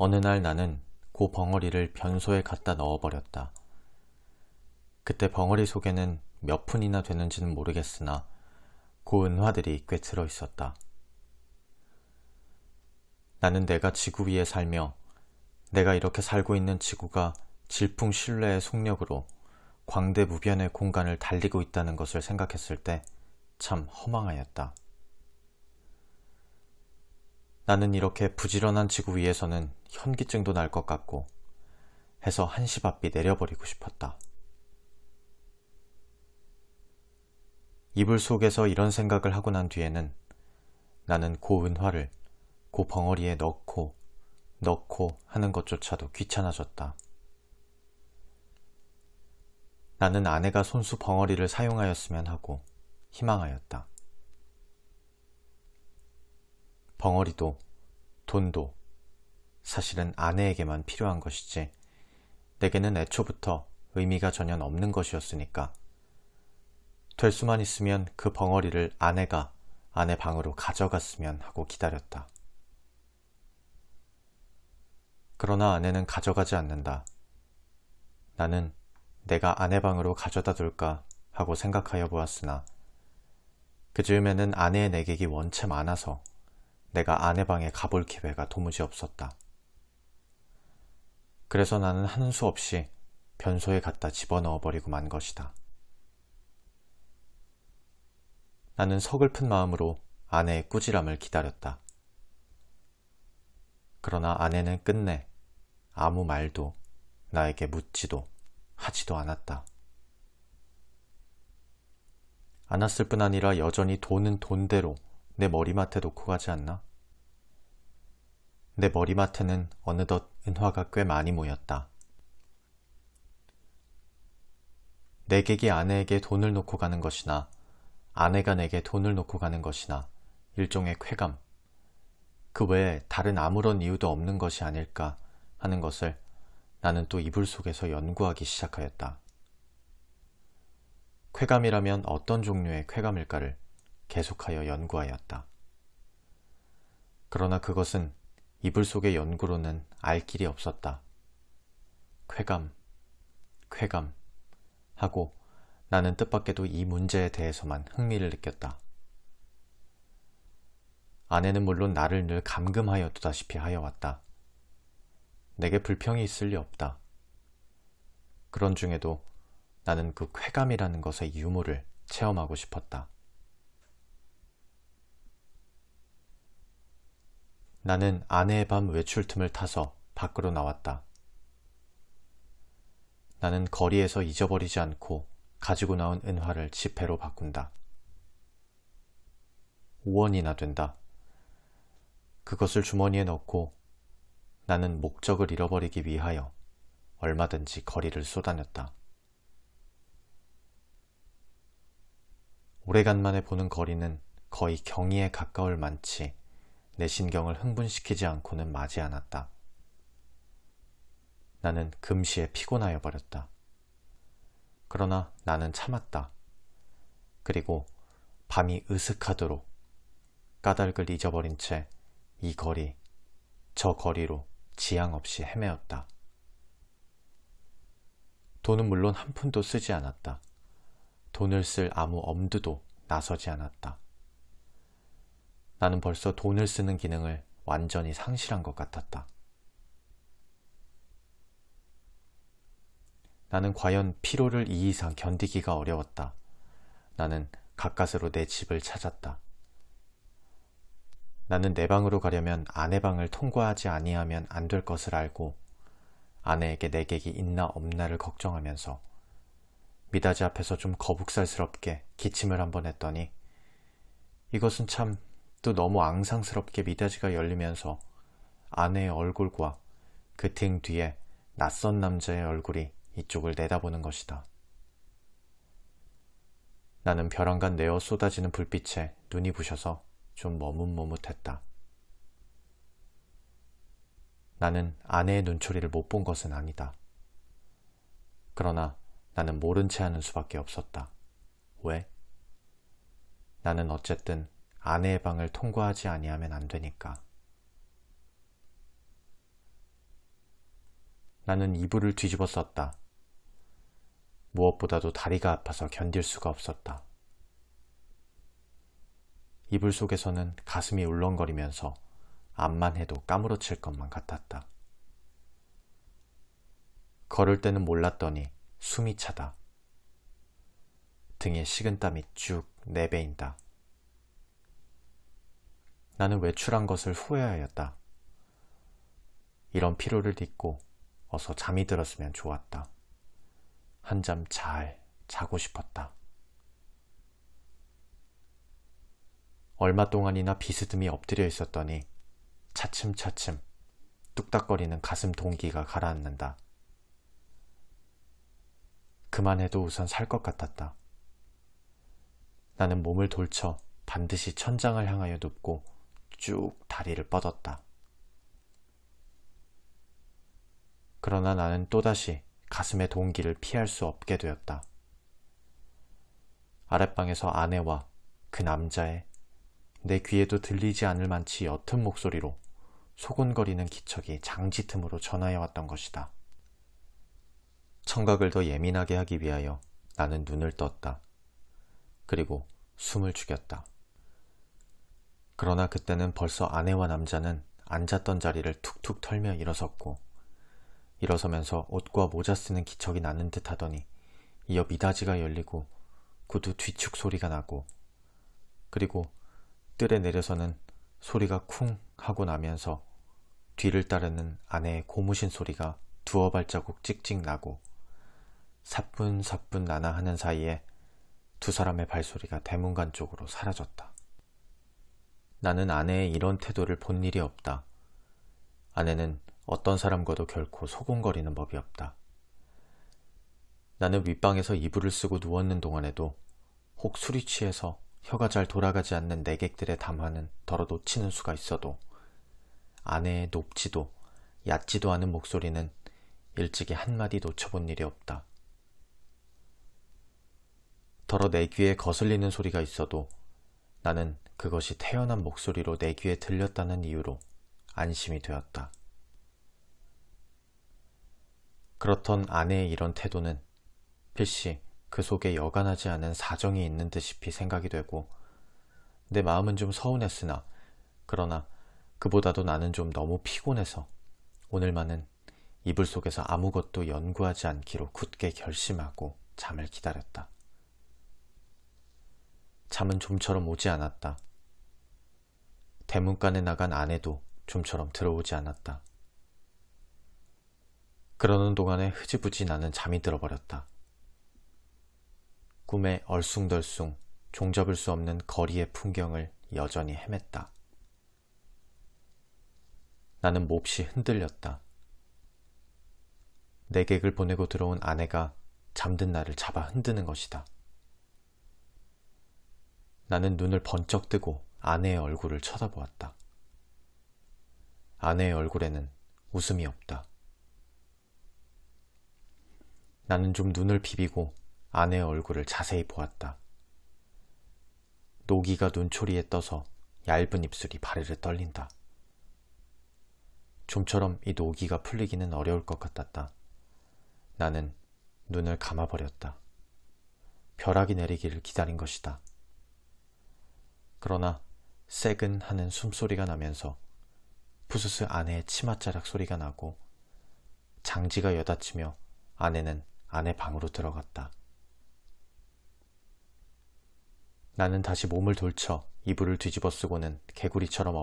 어느 날 나는 그 벙어리를 변소에 갖다 넣어버렸다. 그때 벙어리 속에는 몇 푼이나 되는지는 모르겠으나 그 은화들이 꽤 들어있었다. 나는 내가 지구 위에 살며 내가 이렇게 살고 있는 지구가 질풍신뢰의 속력으로 광대무변의 공간을 달리고 있다는 것을 생각했을 때 참 허망하였다. 나는 이렇게 부지런한 지구 위에서는 현기증도 날 것 같고 해서 한시바삐 내려버리고 싶었다. 이불 속에서 이런 생각을 하고 난 뒤에는 나는 그 은화를 그 벙어리에 넣고 하는 것조차도 귀찮아졌다. 나는 아내가 손수 벙어리를 사용하였으면 하고 희망하였다. 벙어리도 돈도 사실은 아내에게만 필요한 것이지 내게는 애초부터 의미가 전혀 없는 것이었으니까 될 수만 있으면 그 벙어리를 아내가 아내 방으로 가져갔으면 하고 기다렸다. 그러나 아내는 가져가지 않는다. 나는 내가 아내 방으로 가져다 둘까 하고 생각하여 보았으나 그 즈음에는 아내의 내객이 원체 많아서 내가 아내 방에 가볼 기회가 도무지 없었다. 그래서 나는 하는 수 없이 변소에 갖다 집어넣어버리고 만 것이다. 나는 서글픈 마음으로 아내의 꾸지람을 기다렸다. 그러나 아내는 끝내 아무 말도 나에게 묻지도 하지도 않았다. 않았을 뿐 아니라 여전히 돈은 돈대로 내 머리맡에 놓고 가지 않나? 내 머리맡에는 어느덧 은화가 꽤 많이 모였다. 내객이 아내에게 돈을 놓고 가는 것이나 아내가 내게 돈을 놓고 가는 것이나 일종의 쾌감, 그 외에 다른 아무런 이유도 없는 것이 아닐까 하는 것을 나는 또 이불 속에서 연구하기 시작하였다. 쾌감이라면 어떤 종류의 쾌감일까를 계속하여 연구하였다. 그러나 그것은 이불 속의 연구로는 알 길이 없었다. 쾌감 하고 나는 뜻밖에도 이 문제에 대해서만 흥미를 느꼈다. 아내는 물론 나를 늘 감금하여 두다시피 하여왔다. 내게 불평이 있을 리 없다. 그런 중에도 나는 그 쾌감이라는 것의 유무를 체험하고 싶었다. 나는 아내의 밤 외출 틈을 타서 밖으로 나왔다. 나는 거리에서 잊어버리지 않고 가지고 나온 은화를 지폐로 바꾼다. 5원이나 된다. 그것을 주머니에 넣고 나는 목적을 잃어버리기 위하여 얼마든지 거리를 쏘다녔다. 오래간만에 보는 거리는 거의 경의에 가까울 만치 내 신경을 흥분시키지 않고는 마지 않았다. 나는 금시에 피곤하여 버렸다. 그러나 나는 참았다. 그리고 밤이 으슥하도록 까닭을 잊어버린 채 이 거리, 저 거리로 지양 없이 헤매었다. 돈은 물론 한 푼도 쓰지 않았다. 돈을 쓸 아무 엄두도 나서지 않았다. 나는 벌써 돈을 쓰는 기능을 완전히 상실한 것 같았다. 나는 과연 피로를 이 이상 견디기가 어려웠다. 나는 가까스로 내 집을 찾았다. 나는 내 방으로 가려면 아내 방을 통과하지 아니하면 안 될 것을 알고 아내에게 내객이 있나 없나를 걱정하면서 미닫이 앞에서 좀 거북살스럽게 기침을 한번 했더니 이것은 참 또 너무 앙상스럽게 미닫이가 열리면서 아내의 얼굴과 그 등 뒤에 낯선 남자의 얼굴이 이쪽을 내다보는 것이다. 나는 벼랑간 내어 쏟아지는 불빛에 눈이 부셔서 좀 머뭇머뭇했다. 나는 아내의 눈초리를 못 본 것은 아니다. 그러나 나는 모른 채 하는 수밖에 없었다. 왜? 나는 어쨌든 아내의 방을 통과하지 아니하면 안 되니까. 나는 이불을 뒤집어 썼다. 무엇보다도 다리가 아파서 견딜 수가 없었다. 이불 속에서는 가슴이 울렁거리면서 암만 해도 까무러칠 것만 같았다. 걸을 때는 몰랐더니 숨이 차다. 등에 식은땀이 쭉 내배인다. 나는 외출한 것을 후회하였다. 이런 피로를 딛고 어서 잠이 들었으면 좋았다. 한잠 잘 자고 싶었다. 얼마 동안이나 비스듬히 엎드려 있었더니 차츰차츰 뚝딱거리는 가슴 동기가 가라앉는다. 그만해도 우선 살 것 같았다. 나는 몸을 돌쳐 반드시 천장을 향하여 눕고 쭉 다리를 뻗었다. 그러나 나는 또다시 가슴의 동기를 피할 수 없게 되었다. 아랫방에서 아내와 그 남자의 내 귀에도 들리지 않을 만치 옅은 목소리로 소곤거리는 기척이 장지 틈으로 전하여 왔던 것이다. 청각을 더 예민하게 하기 위하여 나는 눈을 떴다. 그리고 숨을 죽였다. 그러나 그때는 벌써 아내와 남자는 앉았던 자리를 툭툭 털며 일어섰고, 일어서면서 옷과 모자 쓰는 기척이 나는 듯 하더니 이어 미닫이가 열리고 구두 뒤축 소리가 나고, 그리고 뜰에 내려서는 소리가 쿵 하고 나면서 뒤를 따르는 아내의 고무신 소리가 두어 발자국 찍찍 나고 사뿐사뿐 나나 하는 사이에 두 사람의 발소리가 대문간 쪽으로 사라졌다. 나는 아내의 이런 태도를 본 일이 없다. 아내는 어떤 사람과도 결코 소곤거리는 법이 없다. 나는 윗방에서 이불을 쓰고 누웠는 동안에도 혹 술이 취해서 혀가 잘 돌아가지 않는 내객들의 담화는 덜어 놓치는 수가 있어도 아내의 높지도 얕지도 않은 목소리는 일찍이 한마디 놓쳐본 일이 없다. 더러 내 귀에 거슬리는 소리가 있어도 나는 그것이 태연한 목소리로 내 귀에 들렸다는 이유로 안심이 되었다. 그렇던 아내의 이런 태도는 필시 그 속에 여간하지 않은 사정이 있는 듯이 생각이 되고, 내 마음은 좀 서운했으나 그러나 그보다도 나는 좀 너무 피곤해서 오늘만은 이불 속에서 아무것도 연구하지 않기로 굳게 결심하고 잠을 기다렸다. 잠은 좀처럼 오지 않았다. 대문간에 나간 아내도 좀처럼 들어오지 않았다. 그러는 동안에 흐지부지 나는 잠이 들어버렸다. 꿈에 얼숭덜숭 종잡을 수 없는 거리의 풍경을 여전히 헤맸다. 나는 몹시 흔들렸다. 내객을 보내고 들어온 아내가 잠든 나를 잡아 흔드는 것이다. 나는 눈을 번쩍 뜨고 아내의 얼굴을 쳐다보았다. 아내의 얼굴에는 웃음이 없다. 나는 좀 눈을 비비고 아내의 얼굴을 자세히 보았다. 노기가 눈초리에 떠서 얇은 입술이 바르르 떨린다. 좀처럼 이 노기가 풀리기는 어려울 것 같았다. 나는 눈을 감아버렸다. 벼락이 내리기를 기다린 것이다. 그러나 새근 하는 숨소리가 나면서 푸스스 아내의 치맛자락 소리가 나고 장지가 여닫히며 아내는 아내 방으로 들어갔다. 나는 다시 몸을 돌쳐 이불을 뒤집어 쓰고는 개구리처럼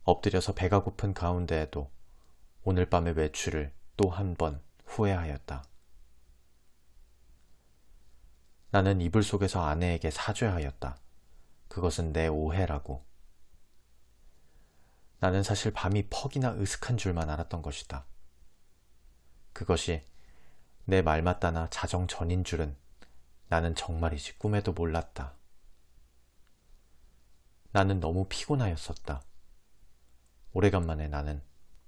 엎드려서 배가 고픈 가운데에도 오늘 밤의 외출을 또 한 번 후회하였다. 나는 이불 속에서 아내에게 사죄하였다. 그것은 내 오해라고. 나는 사실 밤이 퍽이나 으슥한 줄만 알았던 것이다. 그것이 내 말 맞다나 자정 전인 줄은 나는 정말이지 꿈에도 몰랐다. 나는 너무 피곤하였었다. 오래간만에 나는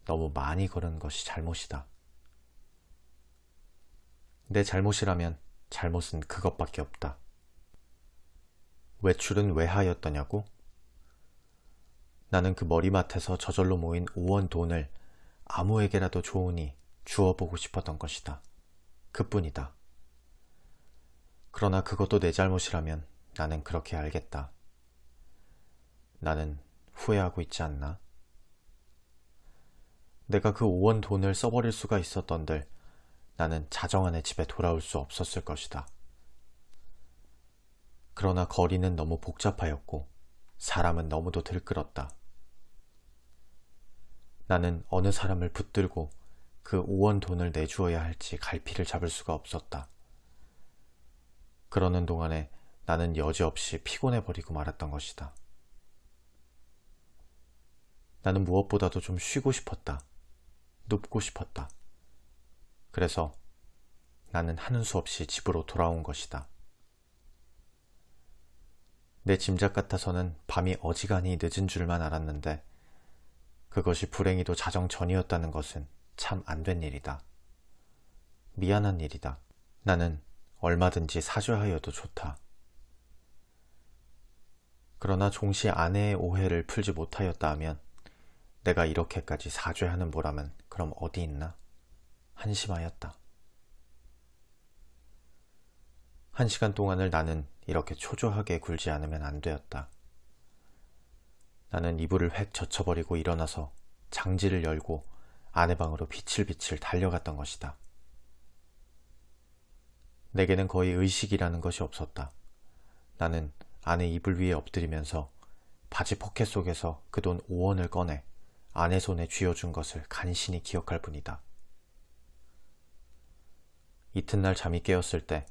너무 많이 걸은 것이 잘못이다. 내 잘못이라면 잘못은 그것밖에 없다. 외출은 왜 하였더냐고? 나는 그 머리맡에서 저절로 모인 5원 돈을 아무에게라도 좋으니 주어보고 싶었던 것이다. 그뿐이다. 그러나 그것도 내 잘못이라면 나는 그렇게 알겠다. 나는 후회하고 있지 않나? 내가 그 5원 돈을 써버릴 수가 있었던들 나는 자정안에 집에 돌아올 수 없었을 것이다. 그러나 거리는 너무 복잡하였고 사람은 너무도 들끓었다. 나는 어느 사람을 붙들고 그 5원 돈을 내주어야 할지 갈피를 잡을 수가 없었다. 그러는 동안에 나는 여지없이 피곤해버리고 말았던 것이다. 나는 무엇보다도 좀 쉬고 싶었다. 눕고 싶었다. 그래서 나는 하는 수 없이 집으로 돌아온 것이다. 내 짐작 같아서는 밤이 어지간히 늦은 줄만 알았는데 그것이 불행히도 자정 전이었다는 것은 참 안 된 일이다. 미안한 일이다. 나는 얼마든지 사죄하여도 좋다. 그러나 종시 아내의 오해를 풀지 못하였다 하면 내가 이렇게까지 사죄하는 보람은 그럼 어디 있나? 한심하였다. 1시간 동안을 나는 이렇게 초조하게 굴지 않으면 안 되었다. 나는 이불을 획 젖혀버리고 일어나서 장지를 열고 아내 방으로 비칠비칠 달려갔던 것이다. 내게는 거의 의식이라는 것이 없었다. 나는 아내 이불 위에 엎드리면서 바지 포켓 속에서 그 돈 5원을 꺼내 아내 손에 쥐어준 것을 간신히 기억할 뿐이다. 이튿날 잠이 깨었을 때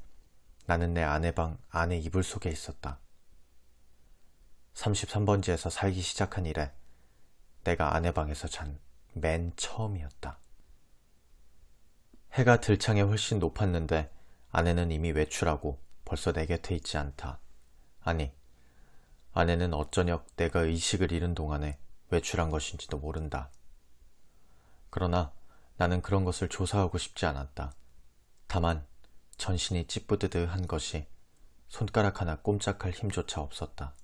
나는 내 아내 방 아내 이불 속에 있었다. 33번지에서 살기 시작한 이래 내가 아내 방에서 잔 맨 처음이었다. 해가 들창에 훨씬 높았는데 아내는 이미 외출하고 벌써 내 곁에 있지 않다. 아니, 아내는 어쩌녁 내가 의식을 잃은 동안에 외출한 것인지도 모른다. 그러나 나는 그런 것을 조사하고 싶지 않았다. 다만 전신이 찌뿌드드한 것이 손가락 하나 꼼짝할 힘조차 없었다.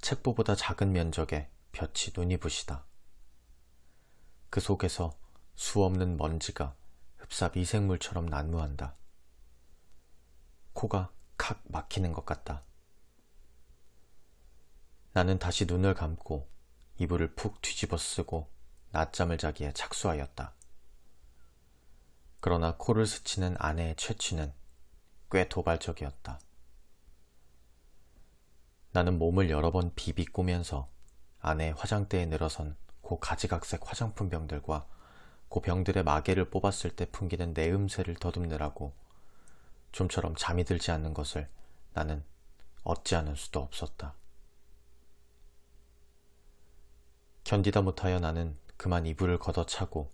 책보보다 작은 면적에 볕이 눈이 부시다. 그 속에서 수없는 먼지가 흡사 미생물처럼 난무한다. 코가 칵 막히는 것 같다. 나는 다시 눈을 감고 이불을 푹 뒤집어 쓰고 낮잠을 자기에 착수하였다. 그러나 코를 스치는 아내의 채취는 꽤 도발적이었다. 나는 몸을 여러 번 비비꼬면서 아내의 화장대에 늘어선 고 가지각색 화장품 병들과 그 병들의 마개를 뽑았을 때 풍기는 내음새를 더듬느라고 좀처럼 잠이 들지 않는 것을 나는 어찌 않을 수도 없었다. 견디다 못하여 나는 그만 이불을 걷어차고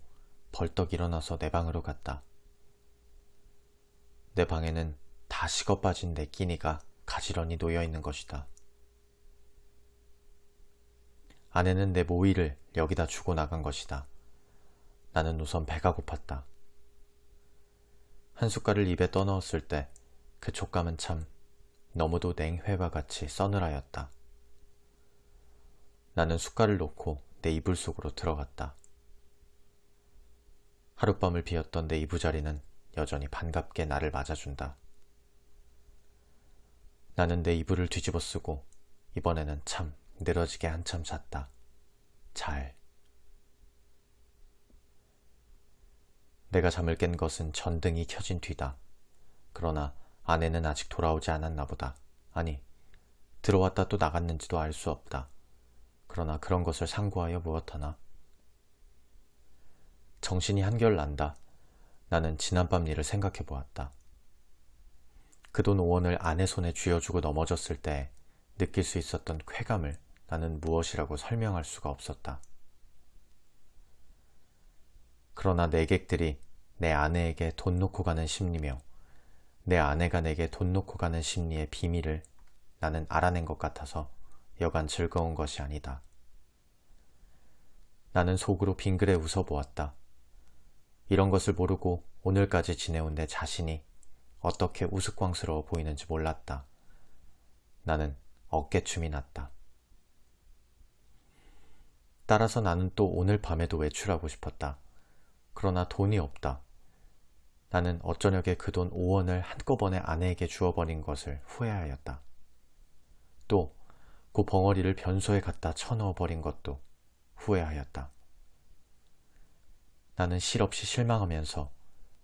벌떡 일어나서 내 방으로 갔다. 내 방에는 다 식어빠진 내 끼니가 가지런히 놓여있는 것이다. 아내는 내 모이를 여기다 주고 나간 것이다. 나는 우선 배가 고팠다. 한 숟갈을 입에 떠넣었을 때 그 촉감은 참 너무도 냉회와 같이 서늘하였다. 나는 숟갈을 놓고 내 이불 속으로 들어갔다. 하룻밤을 비웠던 내 이부자리는 여전히 반갑게 나를 맞아준다. 나는 내 이불을 뒤집어 쓰고 이번에는 참 늘어지게 한참 잤다. 잘. 내가 잠을 깬 것은 전등이 켜진 뒤다. 그러나 아내는 아직 돌아오지 않았나 보다. 아니, 들어왔다 또 나갔는지도 알 수 없다. 그러나 그런 것을 상고하여 무엇하나. 정신이 한결 난다. 나는 지난밤 일을 생각해 보았다. 그 돈 5원을 아내 손에 쥐어주고 넘어졌을 때 느낄 수 있었던 쾌감을 나는 무엇이라고 설명할 수가 없었다. 그러나 내객들이 내 아내에게 돈 놓고 가는 심리며 내 아내가 내게 돈 놓고 가는 심리의 비밀을 나는 알아낸 것 같아서 여간 즐거운 것이 아니다. 나는 속으로 빙그레 웃어보았다. 이런 것을 모르고 오늘까지 지내온 내 자신이 어떻게 우스꽝스러워 보이는지 몰랐다. 나는 어깨춤이 났다. 따라서 나는 또 오늘 밤에도 외출하고 싶었다. 그러나 돈이 없다. 나는 어쩌녁에 그 돈 5원을 한꺼번에 아내에게 주어버린 것을 후회하였다. 또 그 벙어리를 변소에 갖다 쳐넣어버린 것도 후회하였다. 나는 실없이 실망하면서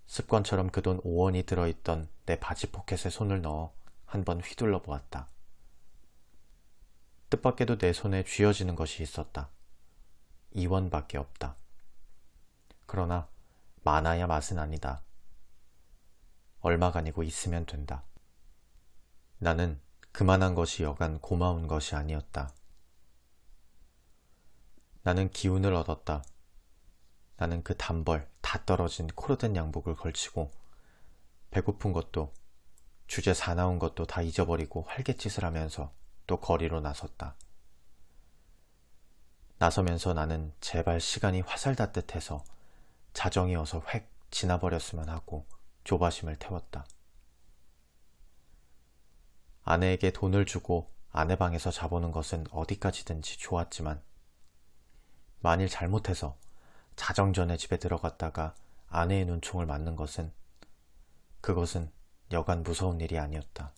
습관처럼 그 돈 5원이 들어있던 내 바지 포켓에 손을 넣어 한번 휘둘러 보았다. 뜻밖에도 내 손에 쥐어지는 것이 있었다. 2원밖에 없다. 그러나 많아야 맛은 아니다. 얼마간이고 있으면 된다. 나는 그만한 것이 여간 고마운 것이 아니었다. 나는 기운을 얻었다. 나는 그 단벌 다 떨어진 코르덴 양복을 걸치고 배고픈 것도 주제 사나운 것도 다 잊어버리고 활갯짓을 하면서 또 거리로 나섰다. 나서면서 나는 제발 시간이 화살 닿듯해서 자정이 어서 획 지나버렸으면 하고 조바심을 태웠다. 아내에게 돈을 주고 아내 방에서 자보는 것은 어디까지든지 좋았지만 만일 잘못해서 자정 전에 집에 들어갔다가 아내의 눈총을 맞는 것은 그것은 여간 무서운 일이 아니었다.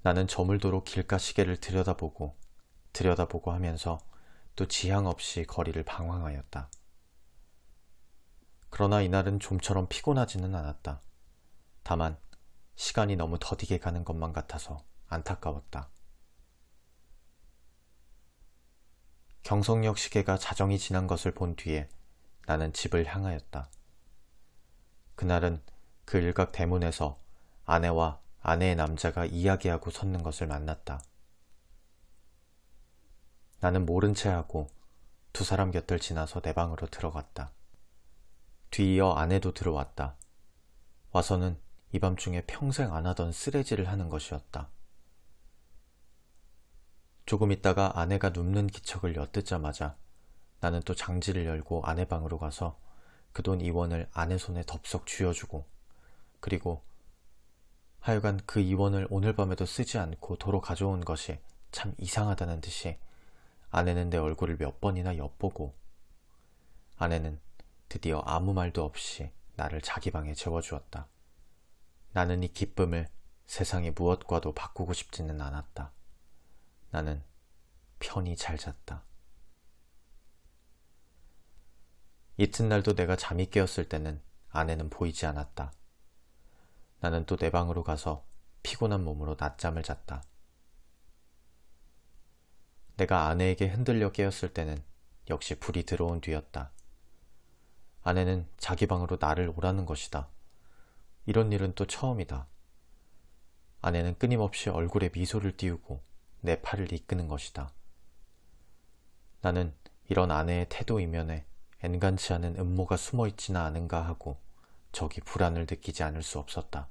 나는 저물도록 길가 시계를 들여다보고 하면서 또 지향 없이 거리를 방황하였다. 그러나 이날은 좀처럼 피곤하지는 않았다. 다만 시간이 너무 더디게 가는 것만 같아서 안타까웠다. 경성역 시계가 자정이 지난 것을 본 뒤에 나는 집을 향하였다. 그날은 그 일각 대문에서 아내와 아내의 남자가 이야기하고 섰는 것을 만났다. 나는 모른 채 하고 두 사람 곁을 지나서 내 방으로 들어갔다. 뒤이어 아내도 들어왔다. 와서는 이 밤중에 평생 안 하던 쓰레질을 하는 것이었다. 조금 있다가 아내가 눕는 기척을 엿듣자마자 나는 또 장지를 열고 아내 방으로 가서 그 돈 2원을 아내 손에 덥석 쥐어주고 그리고 하여간 그 2원을 오늘 밤에도 쓰지 않고 도로 가져온 것이 참 이상하다는 듯이 아내는 내 얼굴을 몇 번이나 엿보고 아내는 드디어 아무 말도 없이 나를 자기 방에 재워주었다. 나는 이 기쁨을 세상의 무엇과도 바꾸고 싶지는 않았다. 나는 편히 잘 잤다. 이튿날도 내가 잠이 깨었을 때는 아내는 보이지 않았다. 나는 또 내 방으로 가서 피곤한 몸으로 낮잠을 잤다. 내가 아내에게 흔들려 깨었을 때는 역시 불이 들어온 뒤였다. 아내는 자기 방으로 나를 오라는 것이다. 이런 일은 또 처음이다. 아내는 끊임없이 얼굴에 미소를 띄우고 내 팔을 이끄는 것이다. 나는 이런 아내의 태도 이면에 엔간치 않은 음모가 숨어있지는 않은가 하고 저기 불안을 느끼지 않을 수 없었다.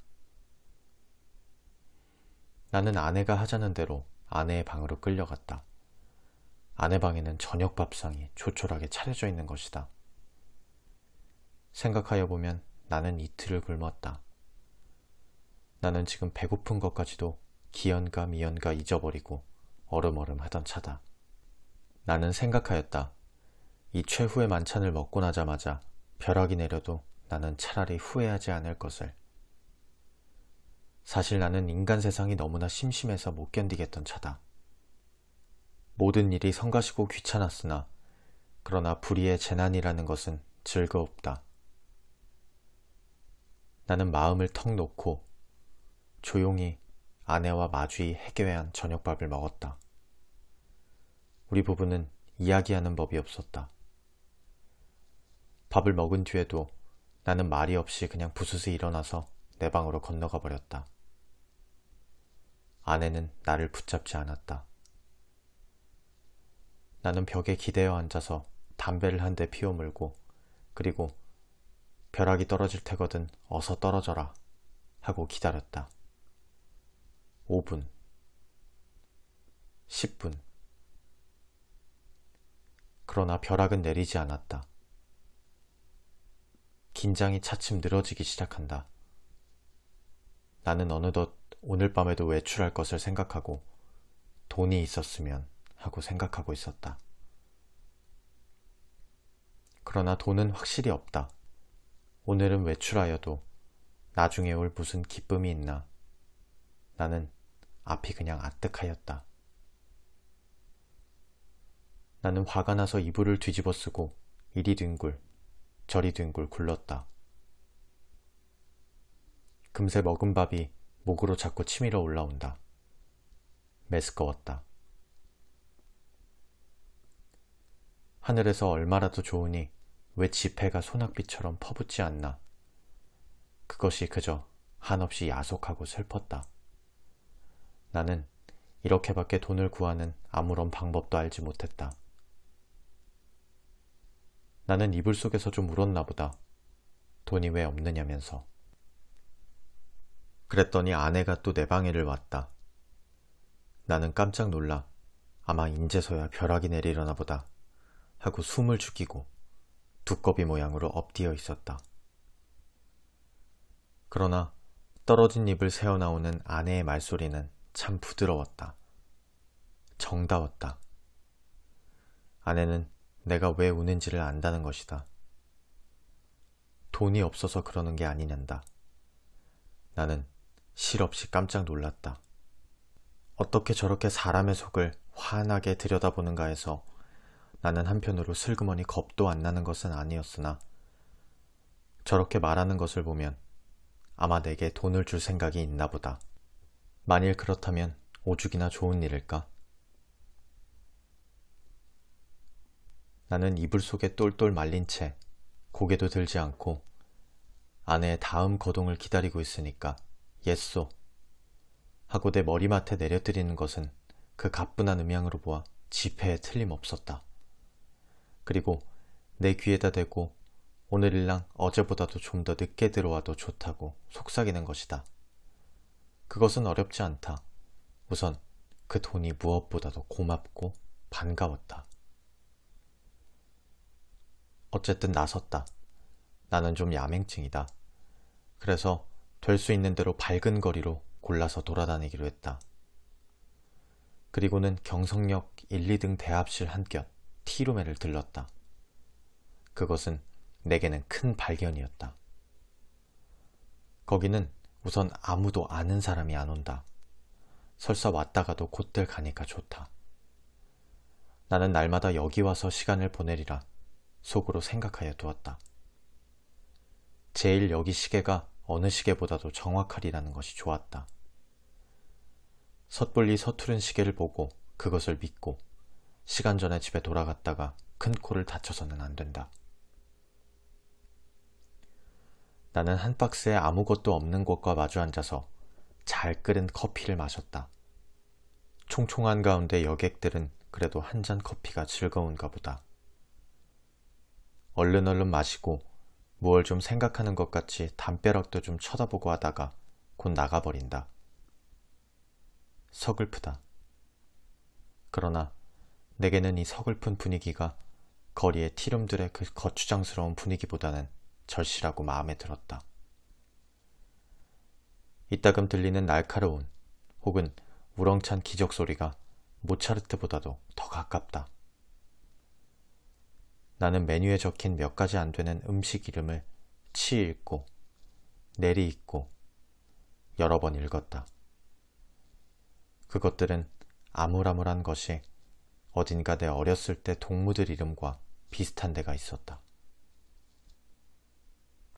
나는 아내가 하자는 대로 아내의 방으로 끌려갔다. 아내 방에는 저녁 밥상이 조촐하게 차려져 있는 것이다. 생각하여 보면 나는 이틀을 굶었다. 나는 지금 배고픈 것까지도 기연가 미연가 잊어버리고 얼음얼음 하던 차다. 나는 생각하였다. 이 최후의 만찬을 먹고 나자마자 벼락이 내려도 나는 차라리 후회하지 않을 것을. 사실 나는 인간 세상이 너무나 심심해서 못 견디겠던 차다. 모든 일이 성가시고 귀찮았으나 그러나 불의의 재난이라는 것은 즐거웠다. 나는 마음을 턱 놓고 조용히 아내와 마주히 해결한 저녁밥을 먹었다. 우리 부부는 이야기하는 법이 없었다. 밥을 먹은 뒤에도 나는 말이 없이 그냥 부스스 일어나서 내 방으로 건너가 버렸다. 아내는 나를 붙잡지 않았다. 나는 벽에 기대어 앉아서 담배를 한 대 피워 물고 그리고 벼락이 떨어질 테거든 어서 떨어져라 하고 기다렸다. 5분, 10분. 그러나 벼락은 내리지 않았다. 긴장이 차츰 늘어지기 시작한다. 나는 어느덧 오늘 밤에도 외출할 것을 생각하고 돈이 있었으면 하고 생각하고 있었다. 그러나 돈은 확실히 없다. 오늘은 외출하여도 나중에 올 무슨 기쁨이 있나. 나는 앞이 그냥 아뜩하였다. 나는 화가 나서 이불을 뒤집어 쓰고 이리 뒹굴 저리 뒹굴 굴렀다. 금세 먹은 밥이 목으로 자꾸 치밀어 올라온다. 메스꺼웠다. 하늘에서 얼마라도 좋으니 왜 지폐가 소낙비처럼 퍼붓지 않나. 그것이 그저 한없이 야속하고 슬펐다. 나는 이렇게밖에 돈을 구하는 아무런 방법도 알지 못했다. 나는 이불 속에서 좀 울었나 보다. 돈이 왜 없느냐면서. 그랬더니 아내가 또 내 방에를 왔다. 나는 깜짝 놀라 아마 인제서야 벼락이 내리려나 보다 하고 숨을 죽이고 두꺼비 모양으로 엎드려 있었다. 그러나 떨어진 입을 새어나오는 아내의 말소리는 참 부드러웠다. 정다웠다. 아내는 내가 왜 우는지를 안다는 것이다. 돈이 없어서 그러는 게 아니란다. 나는 실없이 깜짝 놀랐다. 어떻게 저렇게 사람의 속을 환하게 들여다보는가 해서 나는 한편으로 슬그머니 겁도 안 나는 것은 아니었으나 저렇게 말하는 것을 보면 아마 내게 돈을 줄 생각이 있나 보다. 만일 그렇다면 오죽이나 좋은 일일까? 나는 이불 속에 똘똘 말린 채 고개도 들지 않고 아내의 다음 거동을 기다리고 있으니까 예쏘 하고 내 머리맡에 내려뜨리는 것은 그 가뿐한 음향으로 보아 지폐에 틀림없었다. 그리고 내 귀에다 대고 오늘일랑 어제보다도 좀 더 늦게 들어와도 좋다고 속삭이는 것이다. 그것은 어렵지 않다. 우선 그 돈이 무엇보다도 고맙고 반가웠다. 어쨌든 나섰다. 나는 좀 야맹증이다. 그래서 될 수 있는 대로 밝은 거리로 골라서 돌아다니기로 했다. 그리고는 경성역 1, 2등 대합실 한곁 티룸에를 들렀다. 그것은 내게는 큰 발견이었다. 거기는 우선 아무도 아는 사람이 안 온다. 설사 왔다가도 곧들 가니까 좋다. 나는 날마다 여기 와서 시간을 보내리라 속으로 생각하여 두었다. 제일 여기 시계가 어느 시계보다도 정확하리라는 것이 좋았다. 섣불리 서투른 시계를 보고 그것을 믿고 시간 전에 집에 돌아갔다가 큰 코를 다쳐서는 안 된다. 나는 한 박스에 아무것도 없는 곳과 마주 앉아서 잘 끓은 커피를 마셨다. 총총한 가운데 여객들은 그래도 한 잔 커피가 즐거운가 보다. 얼른 마시고 무얼 좀 생각하는 것 같이 담벼락도 좀 쳐다보고 하다가 곧 나가버린다. 서글프다. 그러나 내게는 이 서글픈 분위기가 거리의 티룸들의 그 거추장스러운 분위기보다는 절실하고 마음에 들었다. 이따금 들리는 날카로운 혹은 우렁찬 기적 소리가 모차르트보다도 더 가깝다. 나는 메뉴에 적힌 몇 가지 안 되는 음식 이름을 치 읽고 내리 읽고 여러 번 읽었다. 그것들은 아물아물한 것이 어딘가 내 어렸을 때 동무들 이름과 비슷한 데가 있었다.